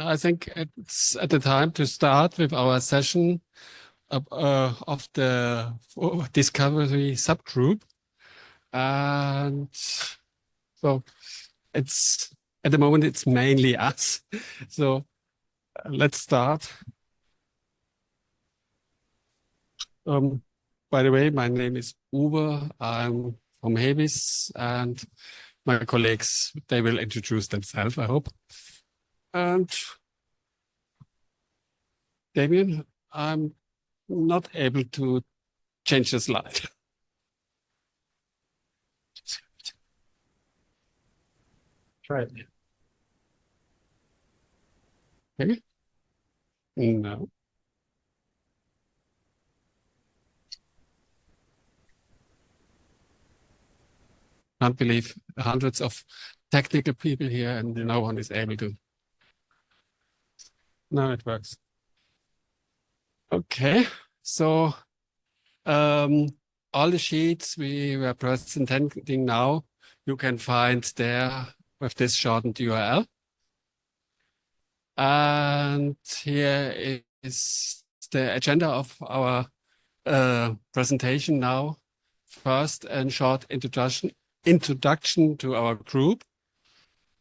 I think it's at the time to start with our session of the Discovery subgroup. And so it's at the moment, it's mainly us. So let's start. By the way, my name is Uwe. I'm from Hebis, and my colleagues, they will introduce themselves, I hope. And Damien, I'm not able to change the slide. Try it. Okay. No. Can't believe hundreds of technical people here and no one is able to. No, it works. Okay, so all the sheets we were presenting now, you can find there with this shortened URL. And here is the agenda of our presentation now. First, a short introduction to our group.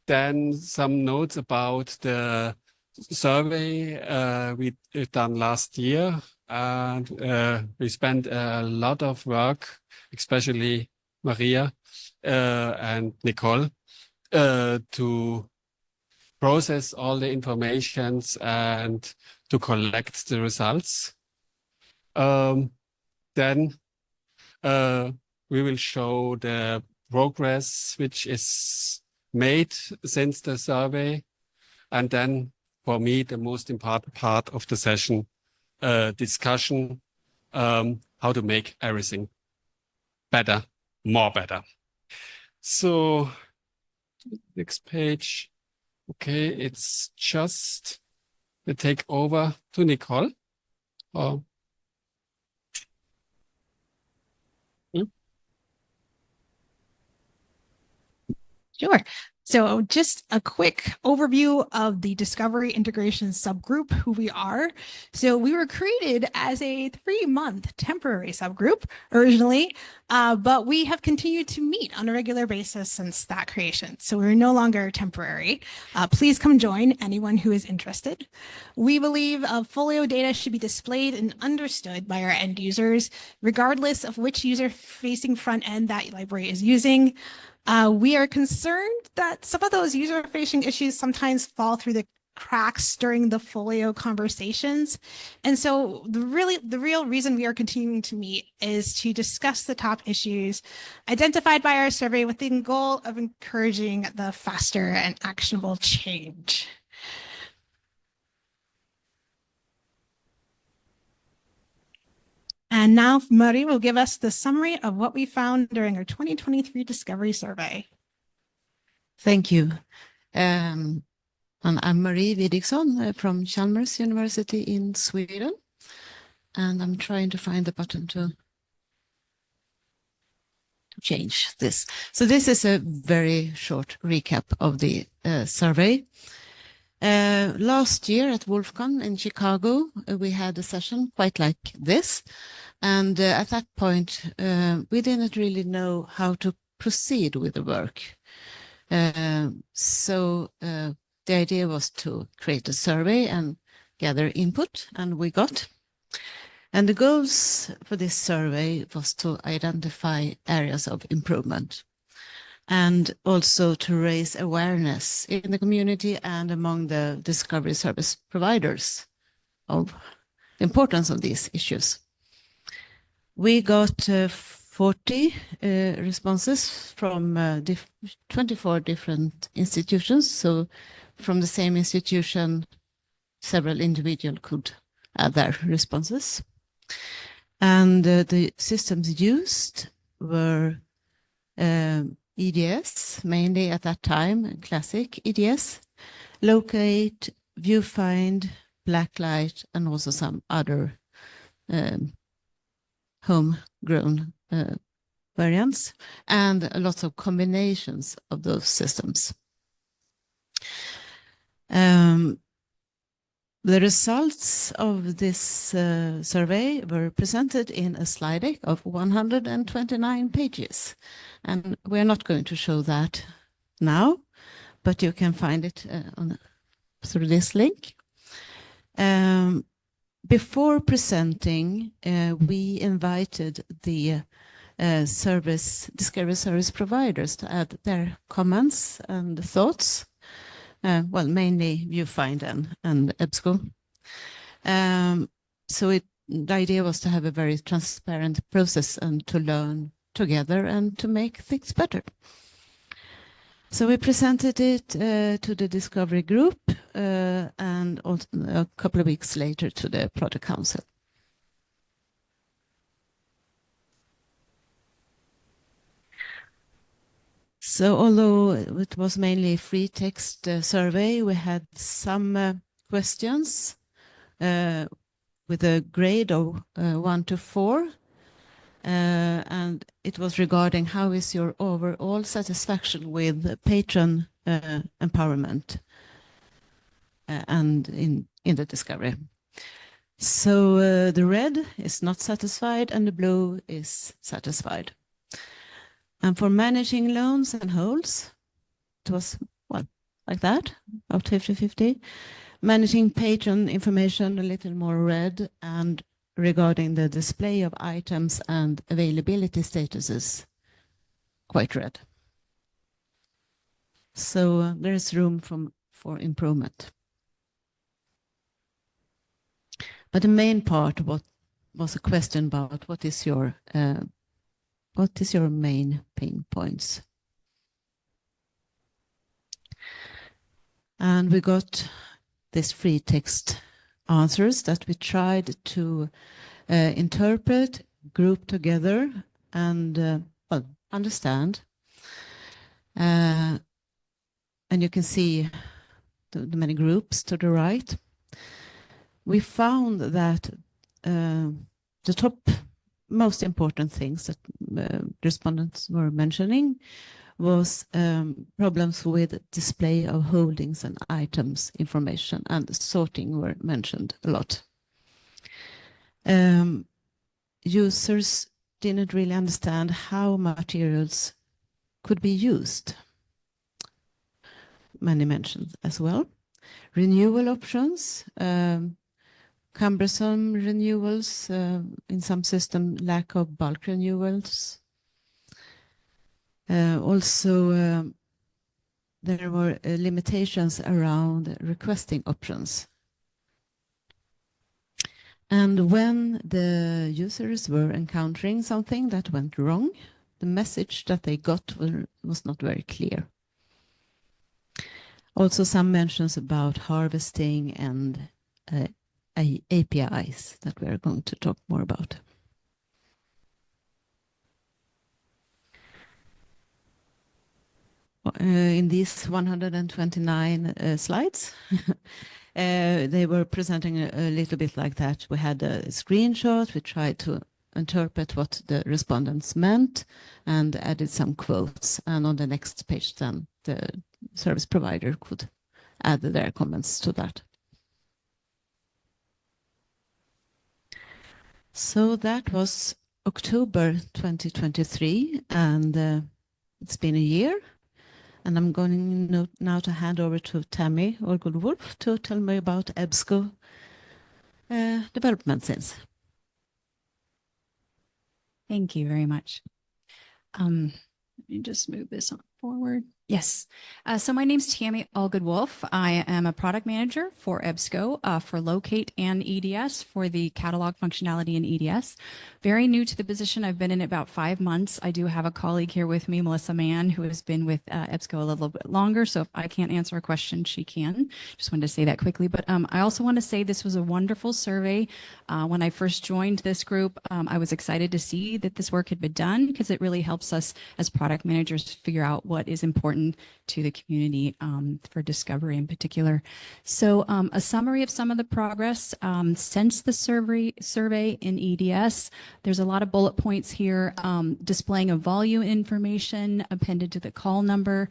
Then some notes about the survey we've done last year. And we spent a lot of work, especially Maria and Nicole, to process all the informations and to collect the results. Then we will show the progress which is made since the survey. And then for me, the most important part of the session, discussion, how to make everything better, more better. So next page. Okay, it's just the take over to Nicole. Oh. Sure. So just a quick overview of the Discovery Integration subgroup, who we are. So we were created as a 3-month temporary subgroup originally, but we have continued to meet on a regular basis since that creation. So we're no longer temporary. Please come join anyone who is interested. We believe FOLIO data should be displayed and understood by our end users, regardless of which user-facing front end that library is using. We are concerned that some of those user-facing issues sometimes fall through the cracks during the FOLIO conversations. And so the real reason we are continuing to meet is to discuss the top issues identified by our survey with the goal of encouraging the faster and actionable change. And now Marie will give us the summary of what we found during our 2023 Discovery Survey. Thank you. And I'm Marie Widigsson from Chalmers University in Sweden. And I'm trying to find the button to change this. So this is a very short recap of the survey. Last year at WOLFcon in Chicago, we had a session quite like this. And at that point, we didn't really know how to proceed with the work. So the idea was to create a survey and gather input, and we got. And the goals for this survey was to identify areas of improvement and also to raise awareness in the community and among the Discovery Service providers of the importance of these issues. We got 40 responses from 24 different institutions. So from the same institution, several individuals could add their responses. And the systems used were EDS, mainly at that time, classic EDS, Locate, VuFind, Blacklight, and also some other homegrown variants, and lots of combinations of those systems. The results of this survey were presented in a slide deck of 129 pages. And we're not going to show that now, but you can find it through this link. Before presenting, we invited the Discovery Service providers to add their comments and thoughts. Well, mainly VuFind and EBSCO. So the idea was to have a very transparent process and to learn together and to make things better. So we presented it to the Discovery Group and also a couple of weeks later to the Product Council. So although it was mainly a free text survey, we had some questions with a grade of 1 to 4. And it was regarding how is your overall satisfaction with patron empowerment and in the discovery. So the red is not satisfied and the blue is satisfied. And for managing loans and holds, it was, well, like that, about 50-50. Managing patron information, a little more red, and regarding the display of items and availability statuses, quite red. So there is room for improvement. But the main part was a question about what is your main pain points? And we got this free text answers that we tried to interpret, group together, and well, understand. And you can see the many groups to the right. We found that the top most important things that respondents were mentioning was problems with display of holdings and items information, and sorting were mentioned a lot. Users didn't really understand how materials could be used. Many mentioned as well. Renewal options, cumbersome renewals, in some system lack of bulk renewals. Also, there were limitations around requesting options. And when the users were encountering something that went wrong, the message that they got was not very clear. Also, some mentions about harvesting and APIs that we are going to talk more about. In these 129 slides, they were presenting a little bit like that. We had a screenshot, we tried to interpret what the respondents meant and added some quotes. And on the next page then, the service provider could add their comments to that. So that was October 2023, and it's been a year. And I'm going now to hand over to Tammy Orgood-Wolf to tell me about EBSCO development since. Thank you very much. Let me just move this on forward. Yes. So my name's Tammy Allgood-Wolf. I am a product manager for EBSCO for Locate and EDS for the catalog functionality in EDS. Very new to the position. I've been in it about 5 months. I do have a colleague here with me, Melissa Mann, who has been with EBSCO a little bit longer. So if I can't answer a question, she can. Just wanted to say that quickly. But I also want to say this was a wonderful survey. When I first joined this group, I was excited to see that this work had been done because it really helps us as product managers figure out what is important important to the community for discovery in particular. So a summary of some of the progress since the survey in EDS. There's a lot of bullet points here displaying a volume information appended to the call number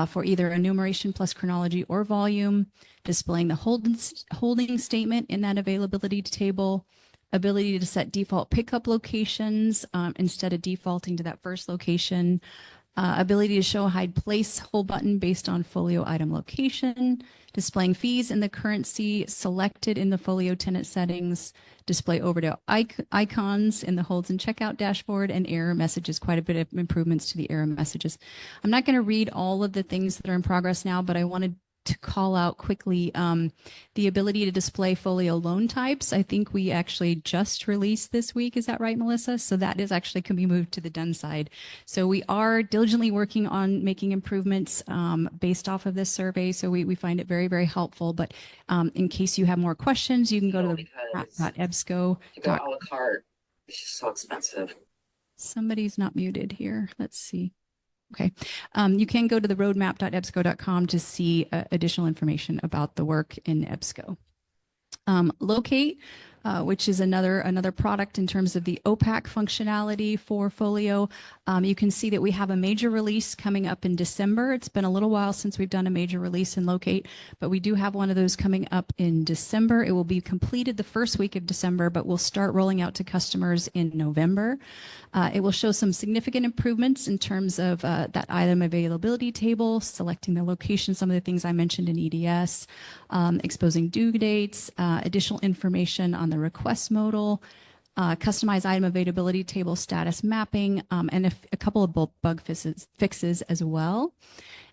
for either enumeration plus chronology or volume, displaying the holding statement in that availability table, ability to set default pickup locations instead of defaulting to that first location, ability to show hide place hold button based on folio item location, displaying fees in the currency selected in the folio tenant settings, display overdue icons in the holds and checkout dashboard, and error messages, quite a bit of improvements to the error messages. I'm not going to read all of the things that are in progress now, but I wanted to call out quickly the ability to display folio loan types. I think we actually just released this week. Is that right, Melissa? So that is actually can be moved to the done side. So we are diligently working on making improvements based off of this survey. So we find it very, very helpful. But in case you have more questions, you can go to the .ebsco. To go a la carte, it's just so expensive. Somebody's not muted here. Let's see. Okay. You can go to the roadmap.ebsco.com to see additional information about the work in EBSCO. Locate, which is another product in terms of the OPAC functionality for Folio. You can see that we have a major release coming up in December. It's been a little while since we've done a major release in Locate, but we do have one of those coming up in December. It will be completed the first week of December, but we'll start rolling out to customers in November. It will show some significant improvements in terms of that item availability table, selecting the location, some of the things I mentioned in EDS, exposing due dates, additional information on the request modal, customized item availability table status mapping, and a couple of bug fixes as well.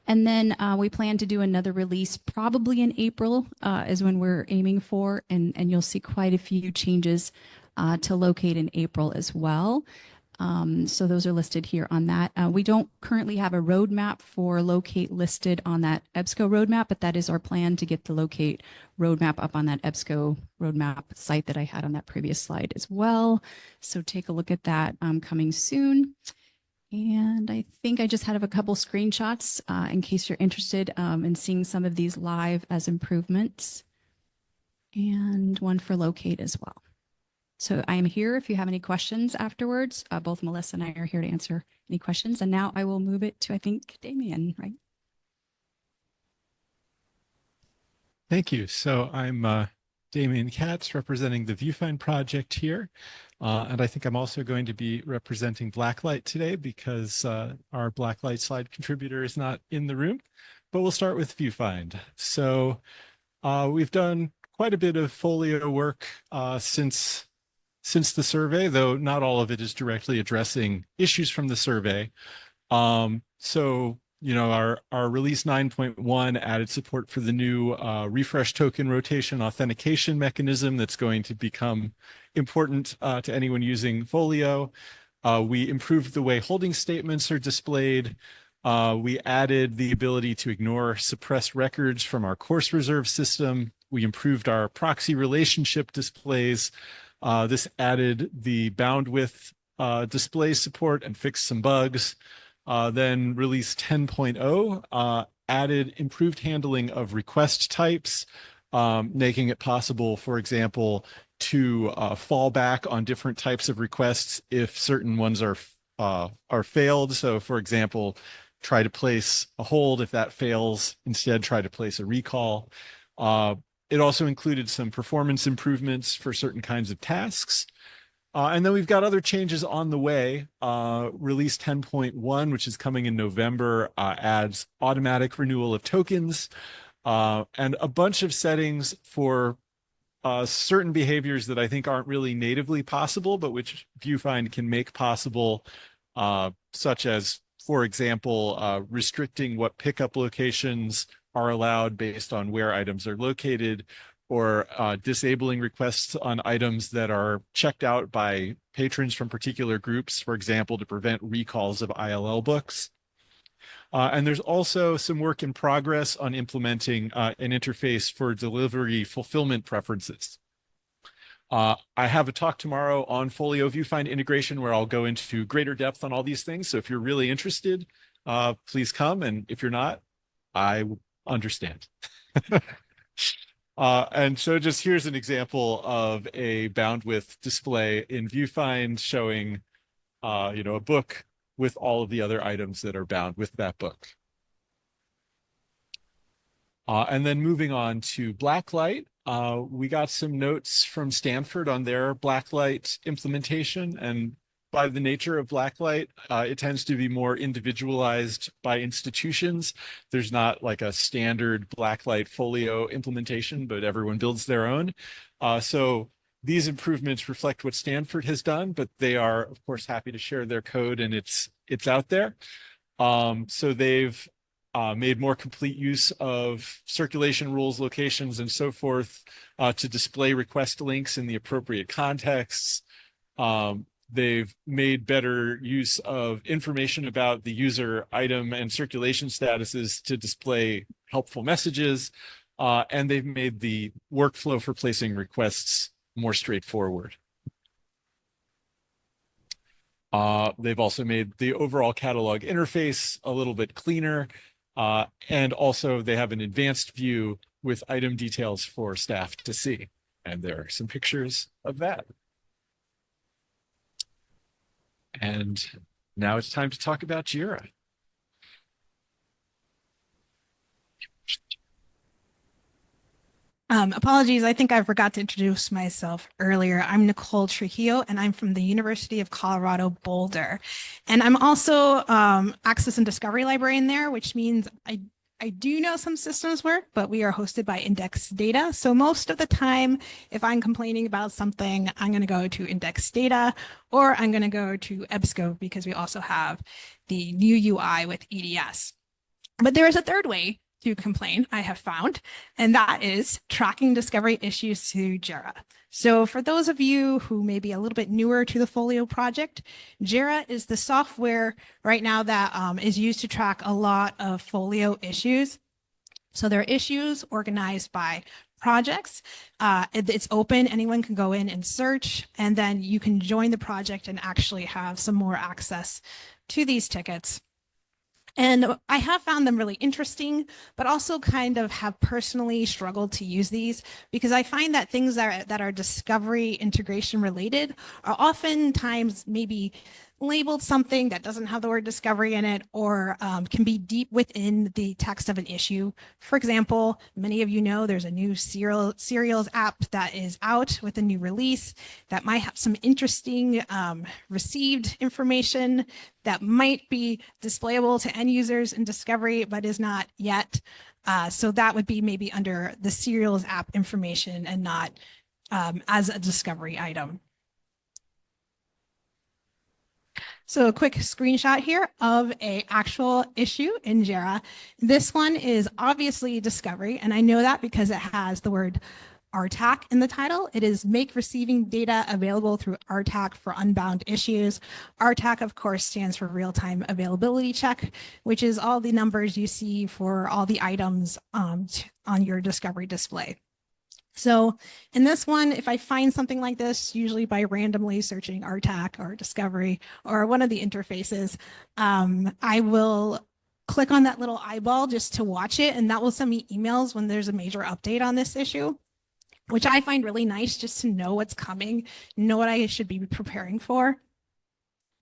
And then we plan to do another release probably in April is when we're aiming for, and you'll see quite a few changes to Locate in April as well. So those are listed here on that. We don't currently have a roadmap for Locate listed on that EBSCO roadmap, but that is our plan to get the Locate roadmap up on that EBSCO roadmap site that I had on that previous slide as well. So take a look at that coming soon. And I think I just had a couple screenshots in case you're interested in seeing some of these live as improvements, and one for Locate as well. So I am here if you have any questions afterwards. Both Melissa and I are here to answer any questions. And now I will move it to, I think, Damien, right? Thank you. So I'm Damien Katz, representing the VuFind project here. And I think I'm also going to be representing Blacklight today because our Blacklight slide contributor is not in the room. But we'll start with VuFind. So we've done quite a bit of folio work since the survey, though not all of it is directly addressing issues from the survey. So, you know, our release 9.1 added support for the new refresh token rotation authentication mechanism that's going to become important to anyone using Folio. We improved the way holding statements are displayed. We added the ability to ignore suppressed records from our course reserve system. We improved our proxy relationship displays. This added the bound width display support and fixed some bugs. Then release 10.0 added improved handling of request types, making it possible, for example, to fall back on different types of requests if certain ones are failed. So, for example, try to place a hold. If that fails, instead try to place a recall. It also included some performance improvements for certain kinds of tasks. And then we've got other changes on the way. Release 10.1, which is coming in November, adds automatic renewal of tokens and a bunch of settings for certain behaviors that I think aren't really natively possible, but which VuFind can make possible, such as, for example, restricting what pickup locations are allowed based on where items are located, or disabling requests on items that are checked out by patrons from particular groups, for example, to prevent recalls of ILL books. And there's also some work in progress on implementing an interface for delivery fulfillment preferences. I have a talk tomorrow on Folio VuFind integration where I'll go into greater depth on all these things. So if you're really interested, please come. And if you're not, I understand. And so just here's an example of a bound with display in VuFind showing, a book with all of the other items that are bound with that book. And then moving on to Blacklight, we got some notes from Stanford on their Blacklight implementation. And by the nature of Blacklight, it tends to be more individualized by institutions. There's not like a standard Blacklight FOLIO implementation, but everyone builds their own. So these improvements reflect what Stanford has done, but they are, of course, happy to share their code, and it's out there. So they've made more complete use of circulation rules, locations, and so forth to display request links in the appropriate contexts. They've made better use of information about the user item and circulation statuses to display helpful messages. And they've made the workflow for placing requests more straightforward. They've also made the overall catalog interface a little bit cleaner. And also they have an advanced view with item details for staff to see. And there are some pictures of that. And now it's time to talk about Jira. Apologies, I think I forgot to introduce myself earlier. I'm Nicole Trujillo, and I'm from the University of Colorado Boulder. And I'm also Access and Discovery Librarian there, which means I do know some systems work, but we are hosted by Index Data. So most of the time, if I'm complaining about something, I'm going to go to Index Data, or I'm going to go to EBSCO because we also have the new UI with EDS. But there is a third way to complain, I have found, and that is tracking discovery issues to Jira. So for those of you who may be a little bit newer to the FOLIO project, Jira is the software right now that is used to track a lot of FOLIO issues. So there are issues organized by projects. It's open, anyone can go in and search, and then you can join the project and actually have some more access to these tickets. And I have found them really interesting, but also kind of have personally struggled to use these because I find that things that are discovery integration related are oftentimes maybe labeled something that doesn't have the word discovery in it, or can be deep within the text of an issue. For example, many of you know there's a new serials app that is out with a new release that might have some interesting received information that might be displayable to end users in discovery, but is not yet. So that would be maybe under the serials app information and not as a discovery item. So a quick screenshot here of an actual issue in Jira. This one is obviously discovery, and I know that because it has the word RTAC in the title. It is make receiving data available through RTAC for unbound issues. RTAC, of course, stands for real-time availability check, which is all the numbers you see for all the items on your discovery display. So in this one, if I find something like this, usually by randomly searching RTAC or discovery or one of the interfaces, I will click on that little eyeball just to watch it, and that will send me emails when there's a major update on this issue, which I find really nice just to know what's coming, know what I should be preparing for.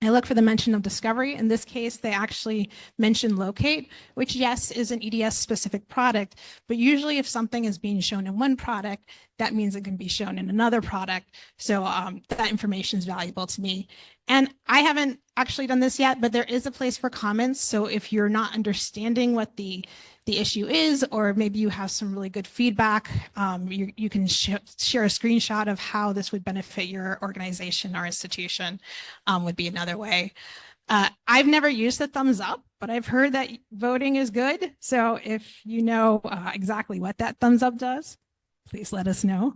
I look for the mention of discovery. In this case, they actually mention locate, which yes, is an EDS specific product, but usually if something is being shown in one product, that means it can be shown in another product. So that information is valuable to me. And I haven't actually done this yet, but there is a place for comments. So if you're not understanding what the issue is, or maybe you have some really good feedback, you can share a screenshot of how this would benefit your organization or institution, would be another way. I've never used the thumbs up, but I've heard that voting is good. So if you know exactly what that thumbs up does, please let us know.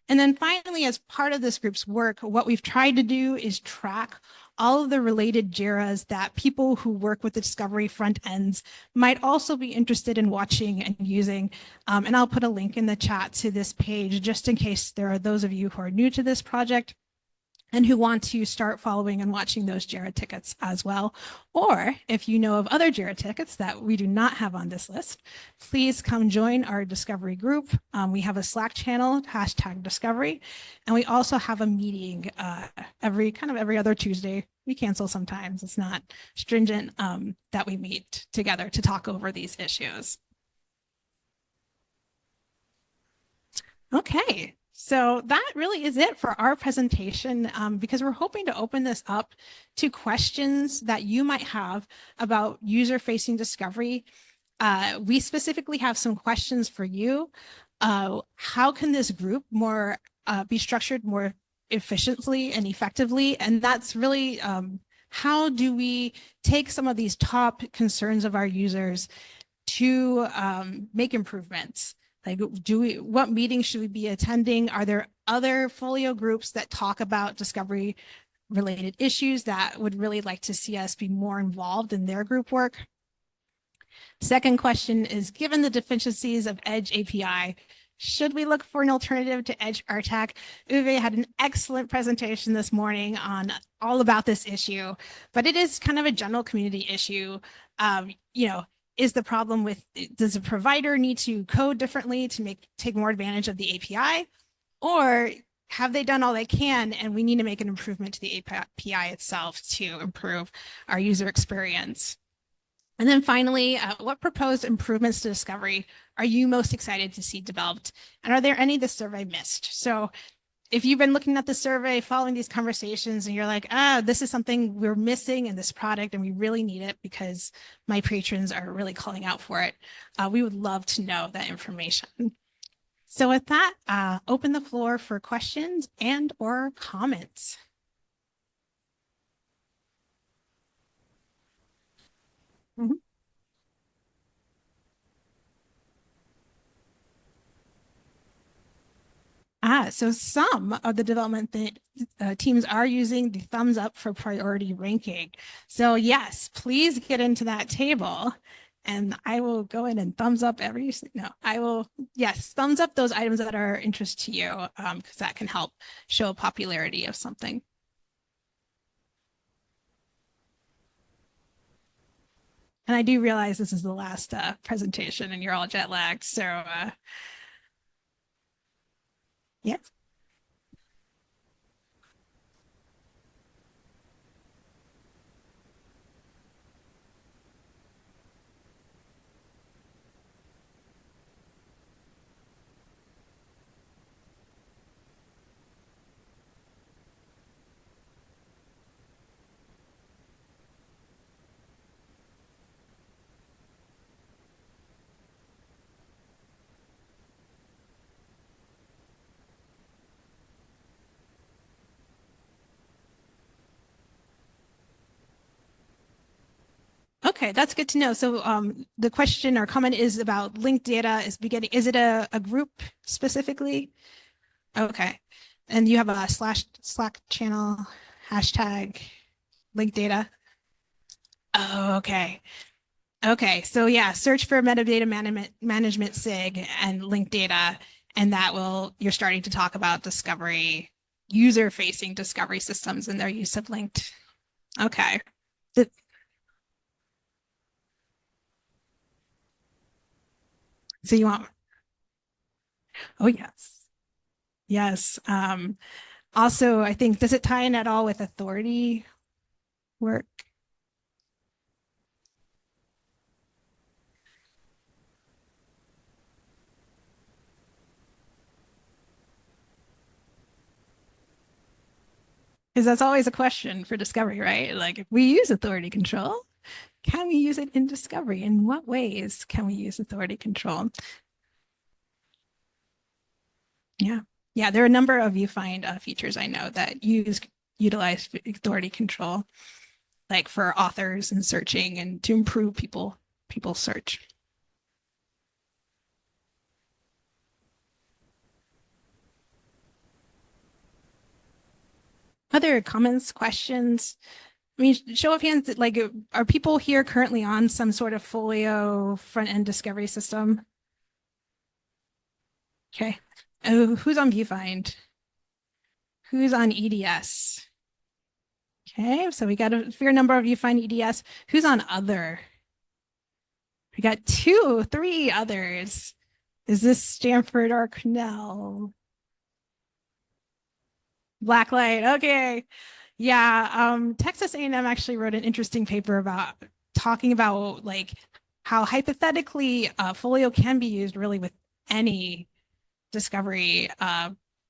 And then finally, as part of this group's work, what we've tried to do is track all of the related JIRAs that people who work with the discovery front ends might also be interested in watching and using. And I'll put a link in the chat to this page just in case there are those of you who are new to this project. and who want to start following and watching those JIRA tickets as well. Or if you know of other JIRA tickets that we do not have on this list, please come join our discovery group. We have a Slack channel, #discovery, and we also have a meeting every other Tuesday. We cancel sometimes, it's not stringent, that we meet together to talk over these issues. Okay. So that really is it for our presentation, because we're hoping to open this up to questions that you might have about user-facing discovery. We specifically have some questions for you. How can this group be structured more efficiently and effectively? And that's really how do we take some of these top concerns of our users to make improvements? Like, what meetings should we be attending? Are there other folio groups that talk about discovery related issues that would really like to see us be more involved in their group work? Second question is, given the deficiencies of Edge API, should we look for an alternative to Edge RTAC? Uwe had an excellent presentation this morning on all about this issue, but it is kind of a general community issue. Is the problem with, does a provider need to code differently to take more advantage of the API? Or have they done all they can and we need to make an improvement to the API itself to improve our user experience? And then finally, what proposed improvements to discovery are you most excited to see developed? And are there any the survey missed? So if you've been looking at the survey, following these conversations, and you're like, this is something we're missing in this product and we really need it because my patrons are really calling out for it, we would love to know that information. So with that, open the floor for questions and or comments. Mm-hmm. So some of the development teams are using the thumbs up for priority ranking. So yes, please get into that table and I will go in and thumbs up thumbs up those items that are of interest to you, because that can help show popularity of something. And I do realize this is the last presentation and you're all jet lagged. So yes. Okay, that's good to know. So the question or comment is about linked data is beginning. Is it a group specifically? Okay. And you have a Slack channel, #linked data. Oh, okay. Okay, so yeah, search for metadata management SIG and linked data, and you're starting to talk about discovery, user-facing discovery systems and their use of linked. Okay. So you want, oh yes. Yes. Also, I think, does it tie in at all with authority work? Because that's always a question for discovery, right? Like, if we use authority control, can we use it in discovery? In what ways can we use authority control? Yeah. Yeah, there are a number of VuFind features I know that utilize authority control, like for authors and searching and to improve people's search. Other comments, questions? I mean, show of hands, like, are people here currently on some sort of folio front-end discovery system? Okay. Oh, who's on VuFind? Who's on EDS? Okay, so we got a fair number of VuFind EDS. Who's on other? We got 2, 3 others. Is this Stanford or Cornell? Blacklight, okay. Yeah, Texas A&M actually wrote an interesting paper about talking about like how hypothetically Folio can be used really with any discovery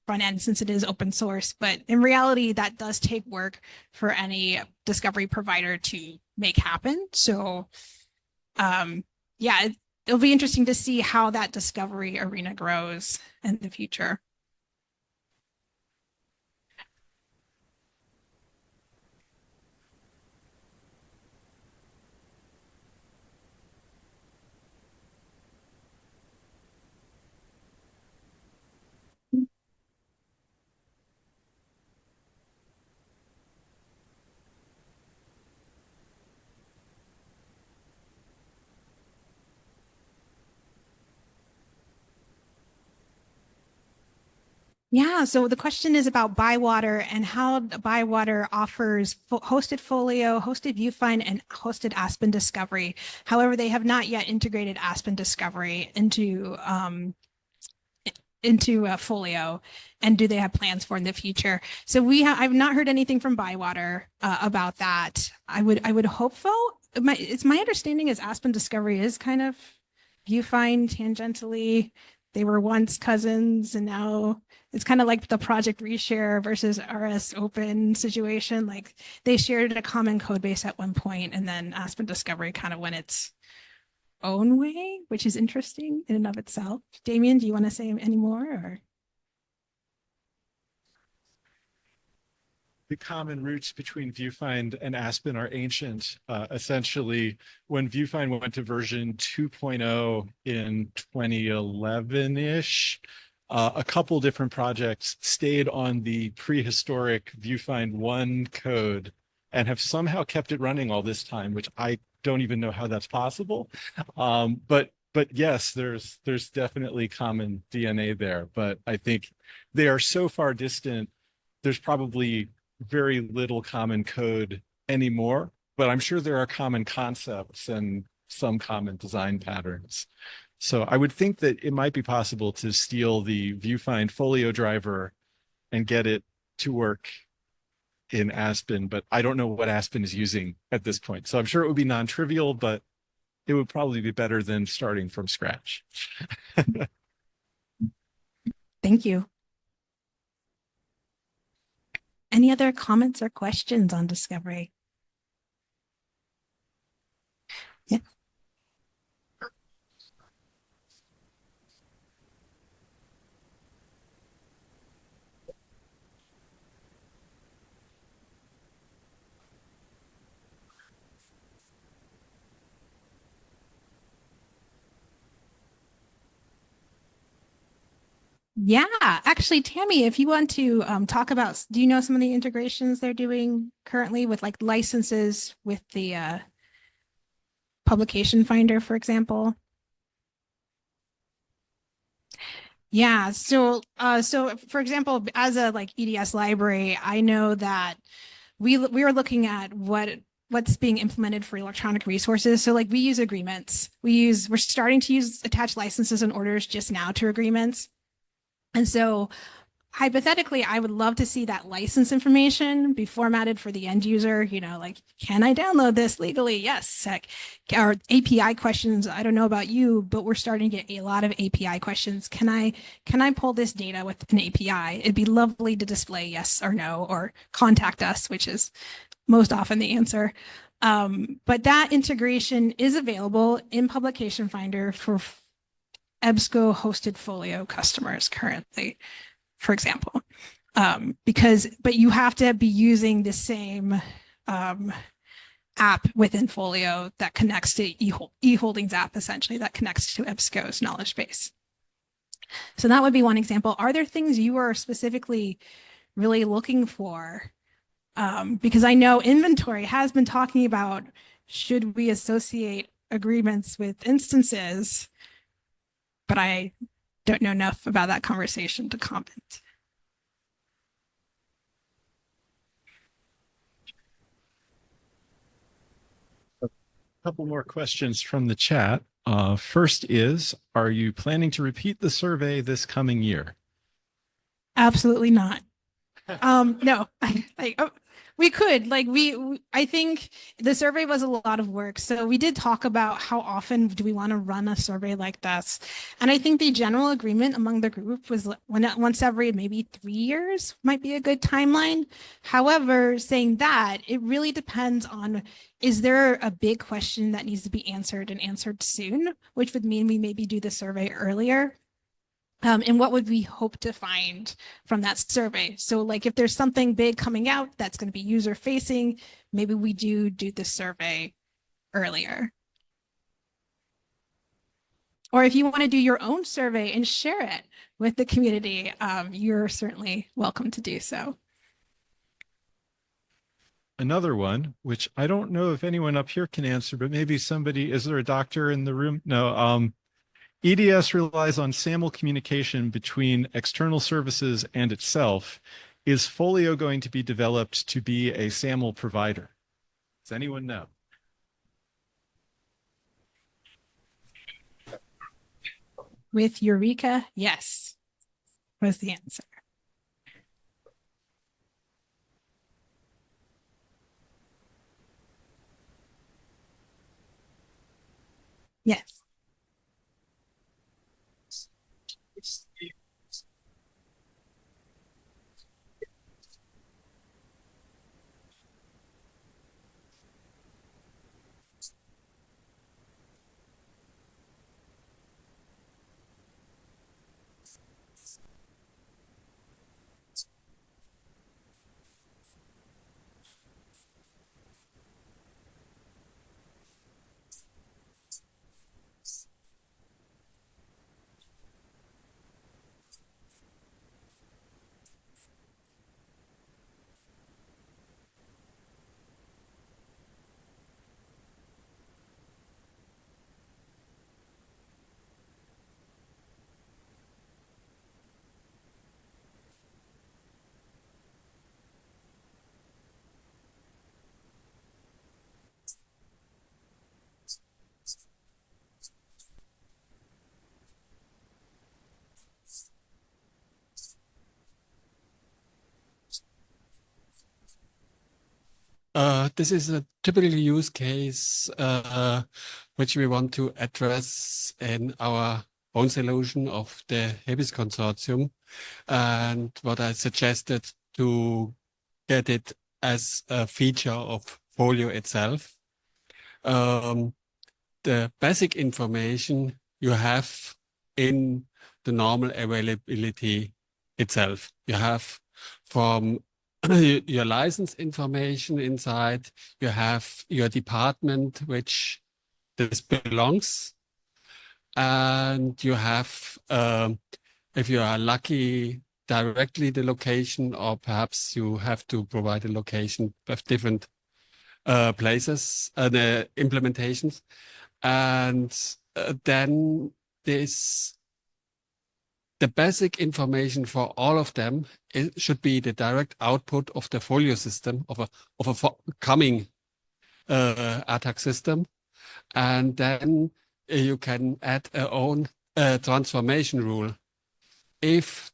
front end since it is open source. But in reality, that does take work for any discovery provider to make happen. So yeah, it'll be interesting to see how that discovery arena grows in the future. Yeah, so the question is about Bywater and how Bywater offers hosted Folio, hosted VuFind, and hosted Aspen Discovery. However, they have not yet integrated Aspen Discovery into Folio, and do they have plans for in the future? So I've not heard anything from Bywater about that. I would hope so. It's my understanding is Aspen Discovery is kind of VuFind tangentially. They were once cousins, and now it's kind of like the project reshare versus RS open situation. Like they shared a common code base at one point, and then Aspen Discovery kind of went its own way, which is interesting in and of itself. Damien, do you want to say any more? Or? The common roots between VuFind and Aspen are ancient. Essentially, when VuFind went to version 2.0 in 2011-ish, a couple different projects stayed on the prehistoric VuFind 1 code and have somehow kept it running all this time, which I don't even know how that's possible. But yes, there's definitely common DNA there. But I think they are so far distant, there's probably very little common code anymore, but I'm sure there are common concepts and some common design patterns. So I would think that it might be possible to steal the VuFind Folio driver and get it to work in Aspen, but I don't know what Aspen is using at this point. So I'm sure it would be non-trivial, but it would probably be better than starting from scratch. Thank you. Any other comments or questions on Discovery? Yeah. Yeah, actually, Tammy, if you want to talk about, do you know some of the integrations they're doing currently with like licenses with the publication finder, for example? Yeah, so for example, as a like EDS library, I know that we are looking at what's being implemented for electronic resources. So like we use agreements. We're starting to use attached licenses and orders just now to agreements. And so hypothetically, I would love to see that license information be formatted for the end user, you know, like, can I download this legally? Yes. Or API questions. I don't know about you, but we're starting to get a lot of API questions. Can I pull this data with an API? It'd be lovely to display yes or no, or contact us, which is most often the answer. But that integration is available in Publication Finder for EBSCO hosted Folio customers currently, for example, but you have to be using the same app within Folio that connects to eHoldings app, essentially, that connects to EBSCO's knowledge base. So that would be one example. Are there things you are specifically really looking for? Because I know inventory has been talking about, should we associate agreements with instances? But I don't know enough about that conversation to comment. couple more questions from the chat. First is, are you planning to repeat the survey this coming year? Absolutely not. No, we could, I think the survey was a lot of work. So we did talk about how often do we want to run a survey like this. And I think the general agreement among the group was once every maybe 3 years might be a good timeline. However, saying that, it really depends on, is there a big question that needs to be answered and answered soon, which would mean we maybe do the survey earlier. And what would we hope to find from that survey? So like if there's something big coming out that's going to be user facing, maybe we do the survey earlier. Or if you want to do your own survey and share it with the community, you're certainly welcome to do so. Another one, which I don't know if anyone up here can answer, but maybe somebody, is there a doctor in the room? No. EDS relies on SAML communication between external services and itself. Is FOLIO going to be developed to be a SAML provider? Does anyone know? With Eureka, yes, was the answer. Yes. This is a typical use case which we want to address in our own solution of the EBSCO consortium, and what I suggested to get it as a feature of FOLIO itself. The basic information you have in the normal availability itself. You have from your license information inside, you have your department which this belongs, and you have, if you are lucky, directly the location, or perhaps you have to provide a location of different places, the implementations. And then the basic information for all of them should be the direct output of the FOLIO system, of a coming attack system. And then you can add a own transformation rule. If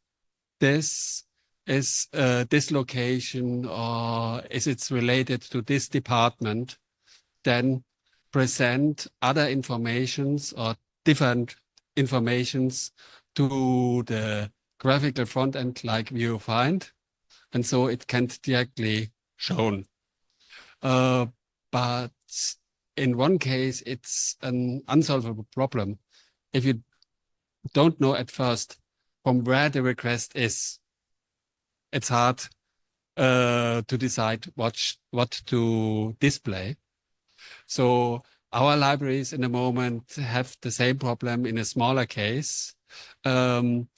this is this location, or is it's related to this department, then present other informations or different informations to the graphical front end like VuFind, and so it can't directly shown. But in one case, it's an unsolvable problem. If you don't know at first from where the request is, it's hard to decide what to display. So our libraries in the moment have the same problem in a smaller case. An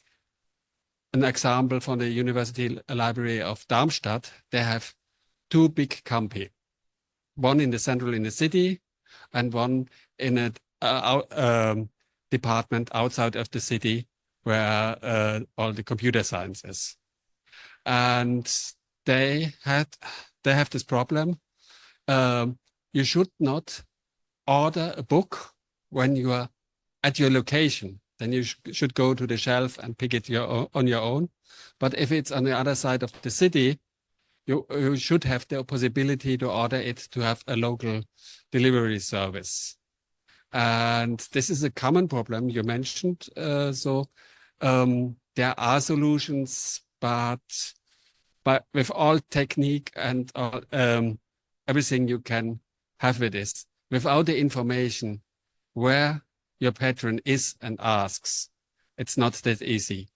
example from the University Library of Darmstadt, they have two big campi, one in the central in the city and one in a department outside of the city where all the computer science is. And they have this problem. You should not order a book when you are at your location, then you should go to the shelf and pick it on your own. But if it's on the other side of the city, you should have the possibility to order it to have a local delivery service. And this is a common problem you mentioned. There are solutions, but with all technique and everything you can have with this, without the information where your patron is and asks, it's not that easy.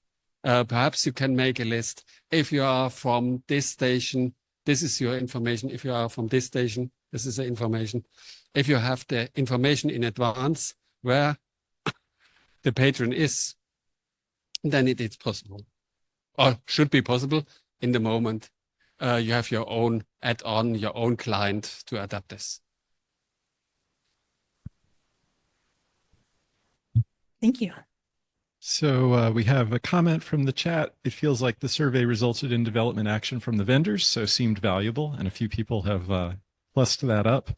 Perhaps you can make a list. If you are from this station, this is your information. If you are from this station, this is the information. If you have the information in advance where the patron is, then it is possible, or should be possible in the moment you have your own add-on, your own client to adapt this. Thank you. So we have a comment from the chat. It feels like the survey resulted in development action from the vendors, so seemed valuable, and a few people have plussed that up.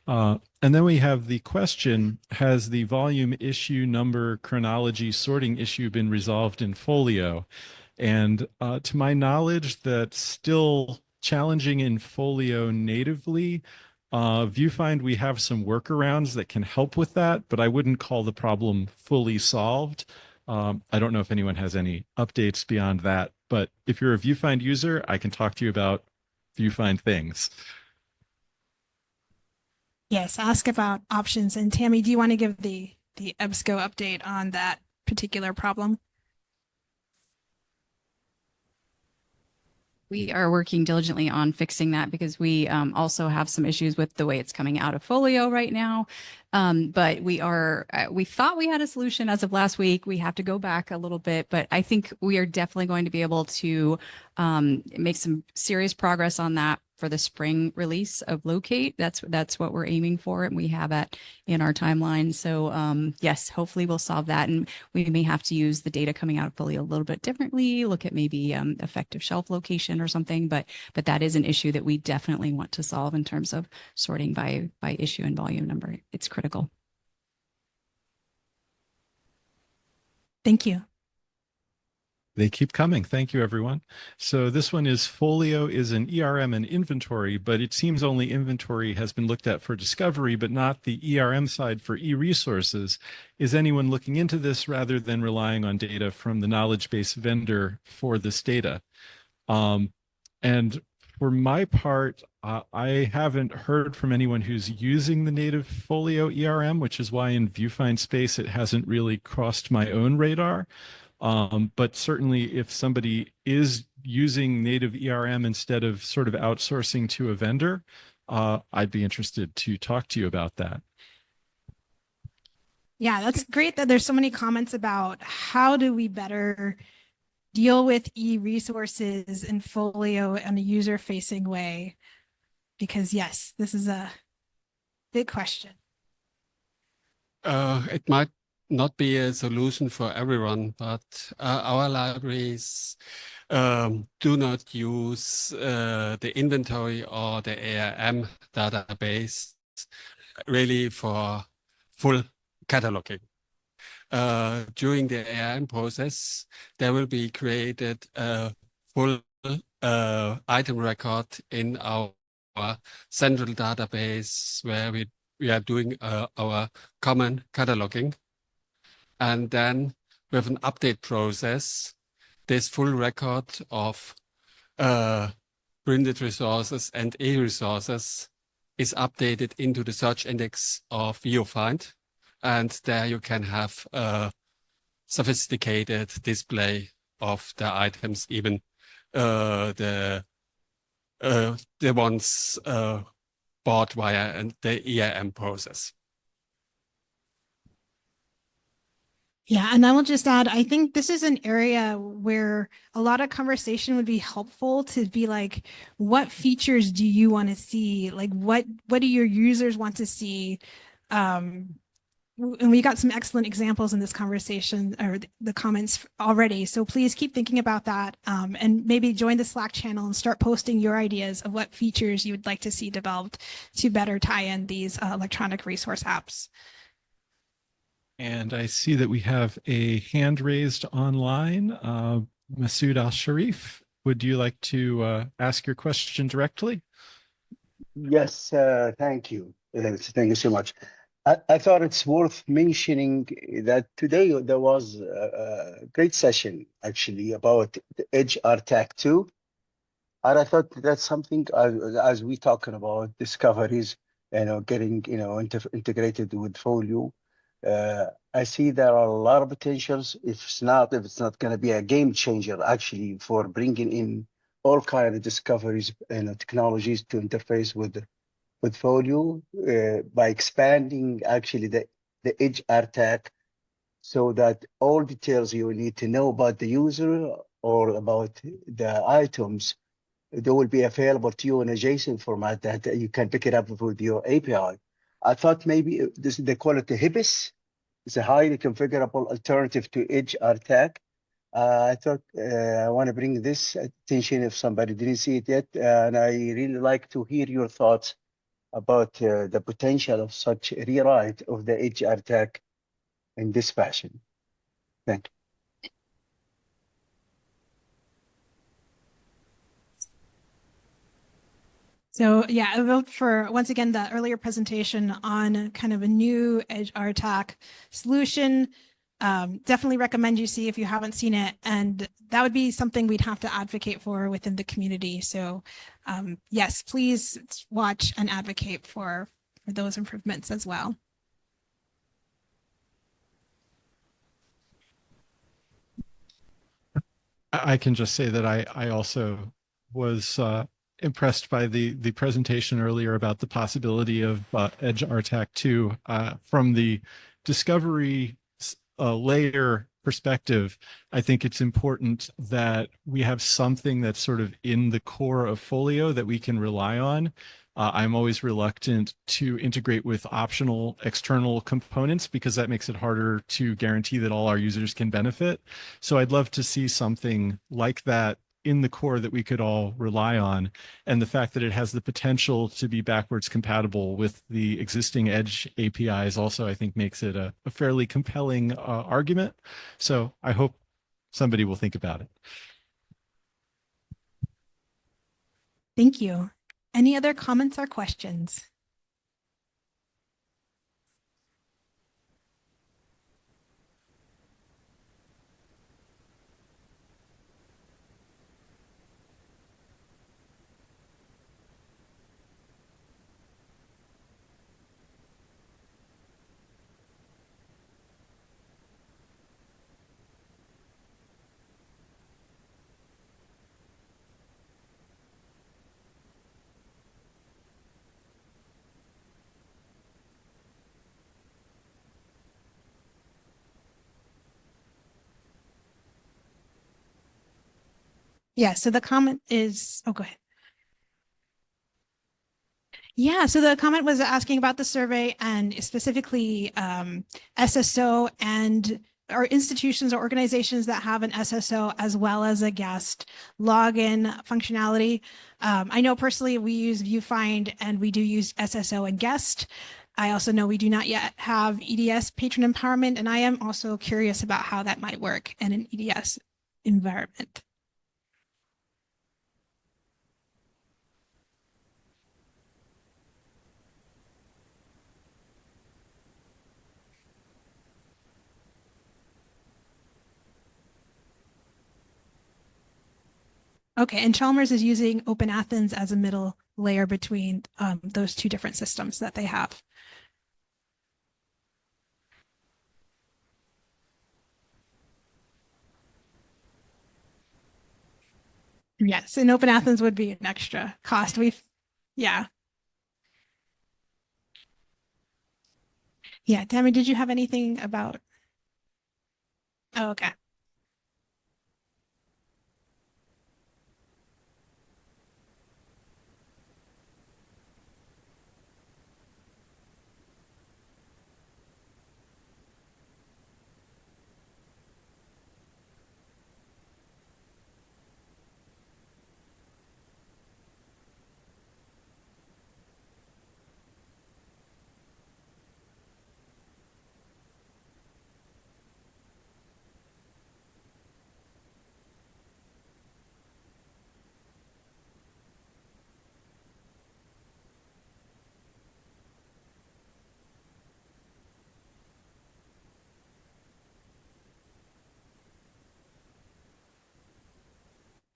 And then we have the question, has the volume, issue, number, chronology, sorting issue been resolved in FOLIO? And to my knowledge, that's still challenging in FOLIO natively. VuFind, we have some workarounds that can help with that, but I wouldn't call the problem fully solved. I don't know if anyone has any updates beyond that, but if you're a VuFind user, I can talk to you about VuFind things. Yes, ask about options. And Tammy, do you want to give the EBSCO update on that particular problem? We are working diligently on fixing that because we also have some issues with the way it's coming out of FOLIO right now. But we thought we had a solution as of last week. We have to go back a little bit, but I think we are definitely going to be able to make some serious progress on that for the spring release of Locate. That's what we're aiming for, and we have that in our timeline. So yes, hopefully we'll solve that, and we may have to use the data coming out of FOLIO a little bit differently, look at maybe effective shelf location or something, but that is an issue that we definitely want to solve in terms of sorting by issue and volume number. It's critical. Thank you. They keep coming. Thank you, everyone. So this one is FOLIO is an ERM and inventory, but it seems only inventory has been looked at for discovery, but not the ERM side for e-resources. Is anyone looking into this rather than relying on data from the knowledge base vendor for this data? And for my part, I haven't heard from anyone who's using the native FOLIO ERM, which is why in VuFind space, it hasn't really crossed my own radar. But certainly if somebody is using native ERM instead of sort of outsourcing to a vendor, I'd be interested to talk to you about that. Yeah, that's great that there's so many comments about how do we better deal with e-resources in FOLIO in a user-facing way? Because yes, this is a big question. It might not be a solution for everyone, but our libraries do not use the inventory or the ARM database really for full cataloging. During the ARM process, there will be created a full item record in our central database where we are doing our common cataloging. And then with an update process, this full record of printed resources and e-resources is updated into the search index of VuFind. And there you can have a sophisticated display of the items, even the ones bought via the ERM process. Yeah, and I will just add, I think this is an area where a lot of conversation would be helpful to be like, what features do you want to see? Like, what do your users want to see? and we got some excellent examples in this conversation or the comments already. So please keep thinking about that, and maybe join the Slack channel and start posting your ideas of what features you would like to see developed to better tie in these electronic resource apps. And I see that we have a hand raised online. Masood Al-Sharif, would you like to ask your question directly? Yes, thank you. Thank you so much. I thought it's worth mentioning that today there was a great session actually about the Edge RTAC 2. And I thought that's something as we talking about discoveries, getting, integrated with Folio. I see there are a lot of potentials. If it's not going to be a game changer actually for bringing in all kind of discoveries and technologies to interface with Folio by expanding actually the Edge RTAC so that all details you need to know about the user or about the items, they will be available to you in a JSON format that you can pick it up with your API. I thought maybe they call it the HIBIS. It's a highly configurable alternative to Edge RTAC. I thought I want to bring this attention if somebody didn't see it yet, and I really like to hear your thoughts about the potential of such a rewrite of the Edge RTAC in this fashion. Thank you. So yeah, I vote for, once again, the earlier presentation on kind of a new Edge RTAC solution. Definitely recommend you see if you haven't seen it. And that would be something we'd have to advocate for within the community. So yes, please watch and advocate for those improvements as well. I can just say that I also was impressed by the presentation earlier about the possibility of Edge RTAC 2 from the discovery layer perspective. I think it's important that we have something that's sort of in the core of Folio that we can rely on. I'm always reluctant to integrate with optional external components because that makes it harder to guarantee that all our users can benefit. So I'd love to see something like that in the core that we could all rely on. And the fact that it has the potential to be backwards compatible with the existing Edge APIs also, I think, makes it a fairly compelling argument. So I hope somebody will think about it. Thank you. Any other comments or questions? Yeah, so the comment is, oh, go ahead. Yeah, so the comment was asking about the survey and specifically SSO and or institutions or organizations that have an SSO as well as a guest login functionality. I know personally we use VuFind and we do use SSO and guest. I also know we do not yet have EDS patron empowerment, and I am also curious about how that might work in an EDS environment. Okay, and Chalmers is using Open Athens as a middle layer between those two different systems that they have. Yes, and Open Athens would be an extra cost. Yeah. Yeah, Tammy, did you have anything about? Oh, okay.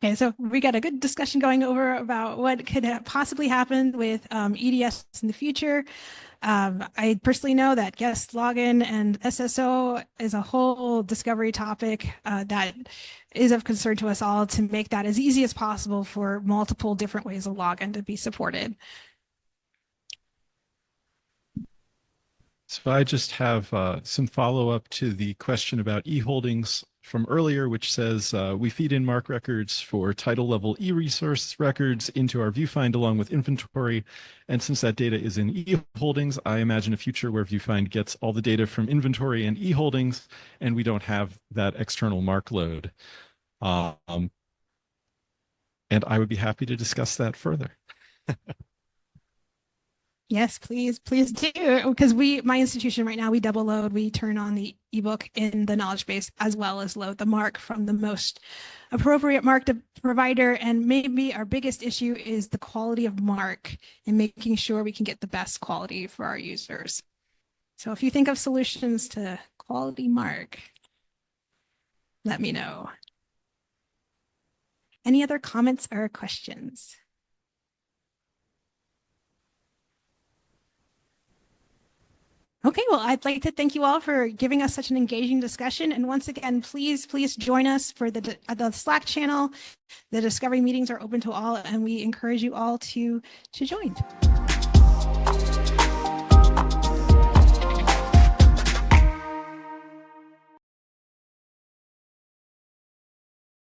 Okay, so we got a good discussion going over about what could possibly happen with EDS in the future. I personally know that guest login and SSO is a whole discovery topic that is of concern to us all, to make that as easy as possible for multiple different ways of login to be supported. So I just have some follow-up to the question about e-holdings from earlier, which says we feed in MARC records for title level e-resource records into our VuFind along with inventory. And since that data is in e-holdings, I imagine a future where VuFind gets all the data from inventory and e-holdings, and we don't have that external MARC load. And I would be happy to discuss that further. Yes, please do. Because my institution right now, we double load. We turn on the ebook in the knowledge base as well as load the MARC from the most appropriate MARC provider. And maybe our biggest issue is the quality of MARC and making sure we can get the best quality for our users. So if you think of solutions to quality MARC, let me know. Any other comments or questions? Okay, well, I'd like to thank you all for giving us such an engaging discussion. And once again, please join us for the Slack channel. The discovery meetings are open to all, and we encourage you all to join.